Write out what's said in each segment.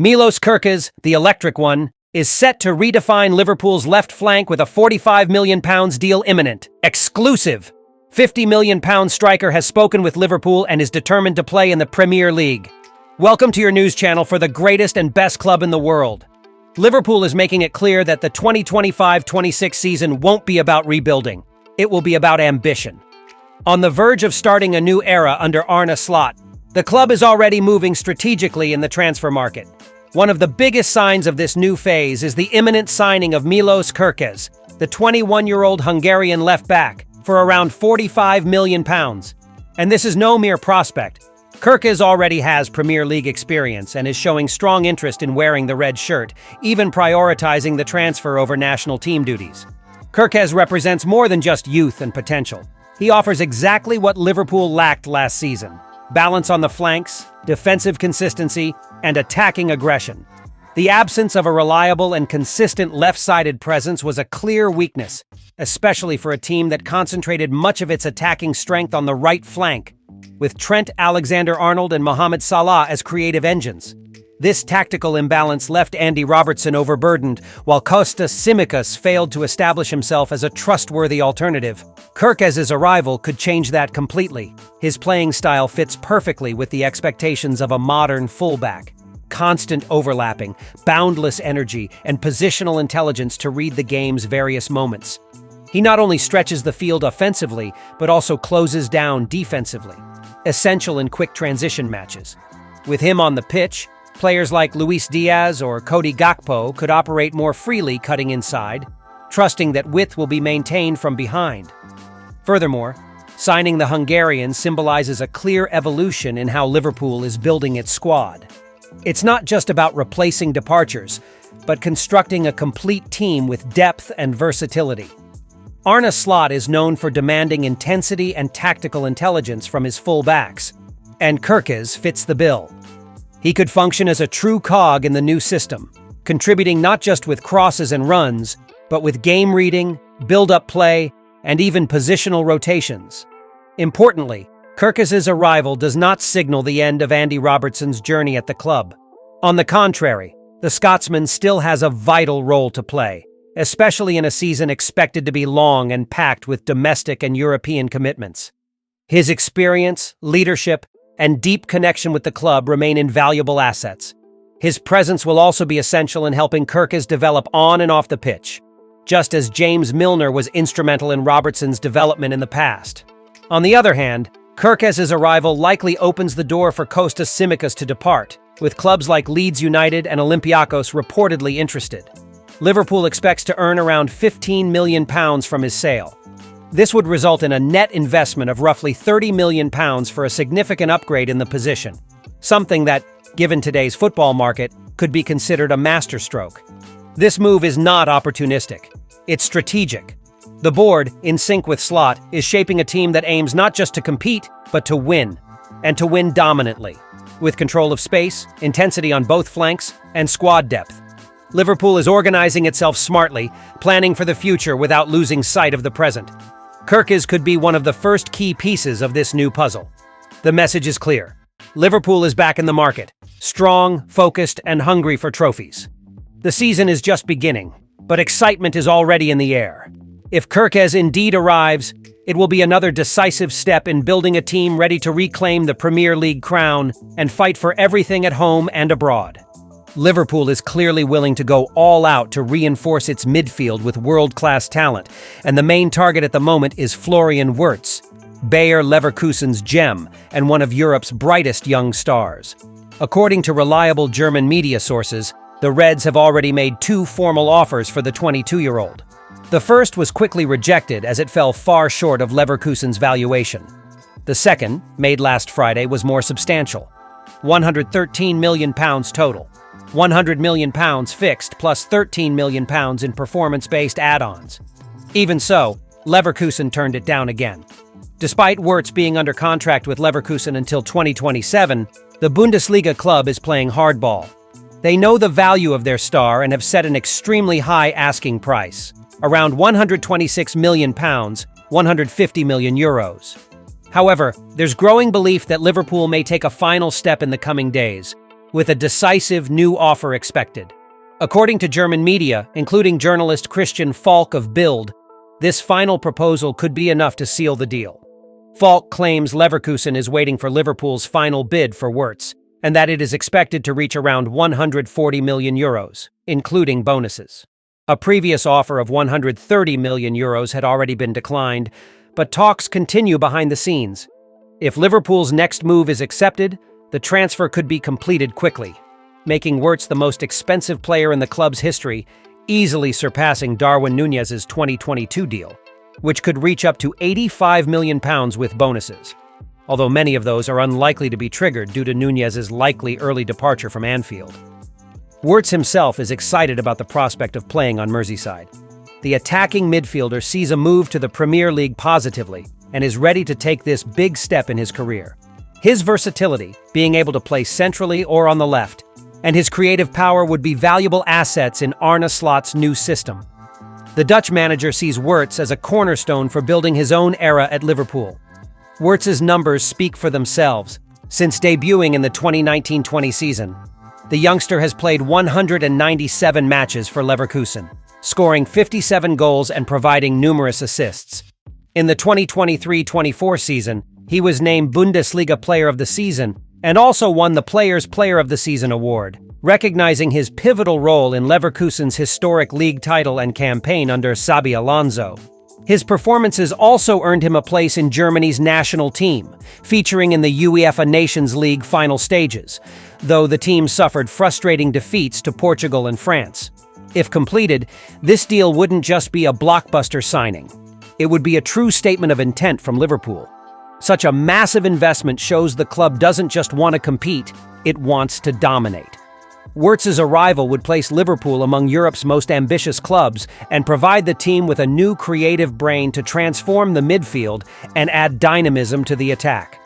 Milos Kerkez, the electric one, is set to redefine Liverpool's left flank with a £45 million deal imminent. Exclusive! £50 million striker has spoken with Liverpool and is determined to play in the Premier League. Welcome to your news channel for the greatest and best club in the world. Liverpool is making it clear that the 2025-26 season won't be about rebuilding. It will be about ambition. On the verge of starting a new era under Arne Slot, the club is already moving strategically in the transfer market. One of the biggest signs of this new phase is the imminent signing of Milos Kerkez, the 21-year-old Hungarian left-back, for around £45 million. And this is no mere prospect. Kerkez already has Premier League experience and is showing strong interest in wearing the red shirt, even prioritizing the transfer over national team duties. Kerkez represents more than just youth and potential. He offers exactly what Liverpool lacked last season: balance on the flanks, defensive consistency, and attacking aggression. The absence of a reliable and consistent left-sided presence was a clear weakness, especially for a team that concentrated much of its attacking strength on the right flank, with Trent Alexander-Arnold and Mohamed Salah as creative engines. This tactical imbalance left Andy Robertson overburdened, while Kostas Tsimikas failed to establish himself as a trustworthy alternative. Kerkez's arrival could change that completely. His playing style fits perfectly with the expectations of a modern fullback. Constant overlapping, boundless energy, and positional intelligence to read the game's various moments. He not only stretches the field offensively, but also closes down defensively, essential in quick transition matches. With him on the pitch, players like Luis Diaz or Cody Gakpo could operate more freely cutting inside, trusting that width will be maintained from behind. Furthermore, signing the Hungarian symbolizes a clear evolution in how Liverpool is building its squad. It's not just about replacing departures, but constructing a complete team with depth and versatility. Arne Slot is known for demanding intensity and tactical intelligence from his full-backs, and Kerkez fits the bill. He could function as a true cog in the new system, contributing not just with crosses and runs, but with game reading, build-up play, and even positional rotations. Importantly, Kerkez's arrival does not signal the end of Andy Robertson's journey at the club. On the contrary, the Scotsman still has a vital role to play, especially in a season expected to be long and packed with domestic and European commitments. His experience, leadership, and deep connection with the club remain invaluable assets. His presence will also be essential in helping Kerkez develop on and off the pitch, just as James Milner was instrumental in Robertson's development in the past. On the other hand, Kerkez's arrival likely opens the door for Kostas Tsimikas to depart, with clubs like Leeds United and Olympiacos reportedly interested. Liverpool expects to earn around £15 million from his sale. This would result in a net investment of roughly £30 million for a significant upgrade in the position, something that, given today's football market, could be considered a masterstroke. This move is not opportunistic. It's strategic. The board, in sync with Slot, is shaping a team that aims not just to compete, but to win, and to win dominantly, with control of space, intensity on both flanks, and squad depth. Liverpool is organizing itself smartly, planning for the future without losing sight of the present. Kerkez could be one of the first key pieces of this new puzzle. The message is clear. Liverpool is back in the market, strong, focused, and hungry for trophies. The season is just beginning, but excitement is already in the air. If Kerkez indeed arrives, it will be another decisive step in building a team ready to reclaim the Premier League crown and fight for everything at home and abroad. Liverpool is clearly willing to go all out to reinforce its midfield with world-class talent, and the main target at the moment is Florian Wirtz, Bayer Leverkusen's gem and one of Europe's brightest young stars. According to reliable German media sources, the Reds have already made 2 formal offers for the 22-year-old. The first was quickly rejected as it fell far short of Leverkusen's valuation. The second, made last Friday, was more substantial. £113 million total. £100 million fixed plus £13 million in performance-based add-ons. Even so, Leverkusen turned it down again. Despite Wirtz being under contract with Leverkusen until 2027, the Bundesliga club is playing hardball. They know the value of their star and have set an extremely high asking price, around £126 million, €150 million. However, there's growing belief that Liverpool may take a final step in the coming days, with a decisive new offer expected. According to German media, including journalist Christian Falk of Bild, this final proposal could be enough to seal the deal. Falk claims Leverkusen is waiting for Liverpool's final bid for Wirtz, and that it is expected to reach around 140 million euros, including bonuses. A previous offer of 130 million euros had already been declined, but talks continue behind the scenes. If Liverpool's next move is accepted, the transfer could be completed quickly, making Wirtz the most expensive player in the club's history, easily surpassing Darwin Núñez's 2022 deal, which could reach up to £85 million with bonuses, although many of those are unlikely to be triggered due to Núñez's likely early departure from Anfield. Wirtz himself is excited about the prospect of playing on Merseyside. The attacking midfielder sees a move to the Premier League positively and is ready to take this big step in his career. His versatility, being able to play centrally or on the left, and his creative power would be valuable assets in Arne Slot's new system. The Dutch manager sees Wirtz as a cornerstone for building his own era at Liverpool. Wirtz's numbers speak for themselves. Since debuting in the 2019-20 season, the youngster has played 197 matches for Leverkusen, scoring 57 goals and providing numerous assists. In the 2023-24 season, he was named Bundesliga Player of the Season and also won the Players' Player of the Season award, recognizing his pivotal role in Leverkusen's historic league title and campaign under Xabi Alonso. His performances also earned him a place in Germany's national team, featuring in the UEFA Nations League final stages, though the team suffered frustrating defeats to Portugal and France. If completed, this deal wouldn't just be a blockbuster signing. It would be a true statement of intent from Liverpool. Such a massive investment shows the club doesn't just want to compete, it wants to dominate. Wirtz's arrival would place Liverpool among Europe's most ambitious clubs and provide the team with a new creative brain to transform the midfield and add dynamism to the attack.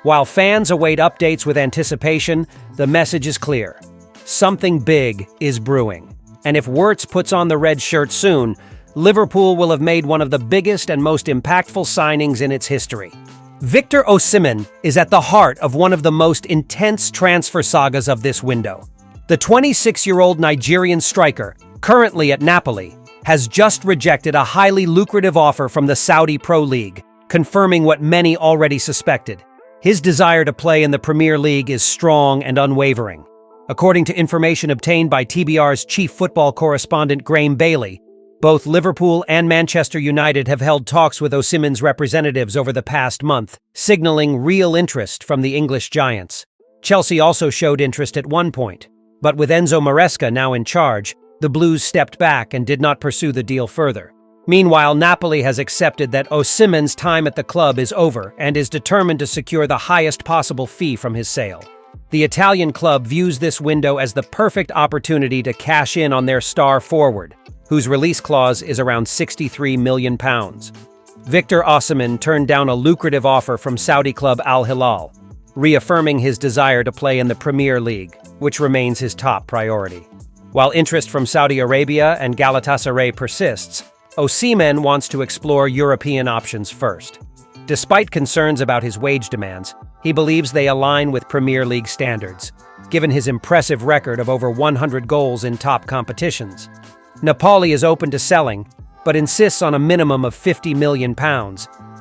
While fans await updates with anticipation, the message is clear. Something big is brewing. And if Wirtz puts on the red shirt soon, Liverpool will have made one of the biggest and most impactful signings in its history. Victor Osimhen is at the heart of one of the most intense transfer sagas of this window. The 26-year-old Nigerian striker, currently at Napoli, has just rejected a highly lucrative offer from the Saudi Pro League, confirming what many already suspected. His desire to play in the Premier League is strong and unwavering. According to information obtained by TBR's chief football correspondent Graham Bailey, both Liverpool and Manchester United have held talks with Osimhen's representatives over the past month, signaling real interest from the English giants. Chelsea also showed interest at one point, but with Enzo Maresca now in charge, the Blues stepped back and did not pursue the deal further. Meanwhile, Napoli has accepted that Osimhen's time at the club is over and is determined to secure the highest possible fee from his sale. The Italian club views this window as the perfect opportunity to cash in on their star forward, whose release clause is around £63 million. Victor Osimhen turned down a lucrative offer from Saudi club Al Hilal, reaffirming his desire to play in the Premier League, which remains his top priority. While interest from Saudi Arabia and Galatasaray persists, Osimhen wants to explore European options first. Despite concerns about his wage demands, he believes they align with Premier League standards, given his impressive record of over 100 goals in top competitions. Napoli is open to selling, but insists on a minimum of £50 million,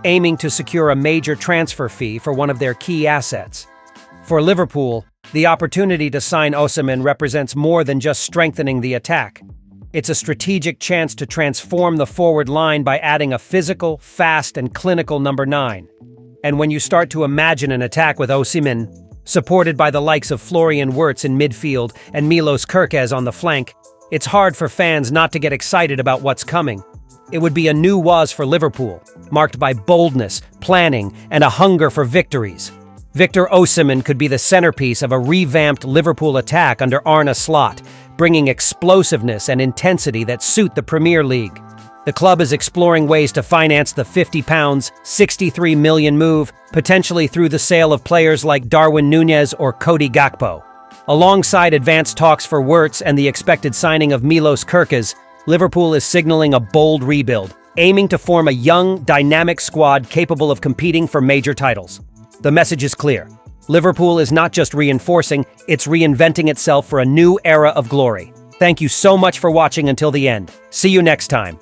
aiming to secure a major transfer fee for one of their key assets. For Liverpool, the opportunity to sign Osimhen represents more than just strengthening the attack. It's a strategic chance to transform the forward line by adding a physical, fast, and clinical number 9. And when you start to imagine an attack with Osimhen, supported by the likes of Florian Wirtz in midfield and Milos Kerkez on the flank, it's hard for fans not to get excited about what's coming. It would be a new was for Liverpool, marked by boldness, planning, and a hunger for victories. Victor Osimhen could be the centerpiece of a revamped Liverpool attack under Arne Slot, bringing explosiveness and intensity that suit the Premier League. The club is exploring ways to finance the £50, £63 million move, potentially through the sale of players like Darwin Núñez or Cody Gakpo. Alongside advanced talks for Wirtz and the expected signing of Milos Kerkez, Liverpool is signaling a bold rebuild, aiming to form a young, dynamic squad capable of competing for major titles. The message is clear. Liverpool is not just reinforcing, it's reinventing itself for a new era of glory. Thank you so much for watching until the end. See you next time.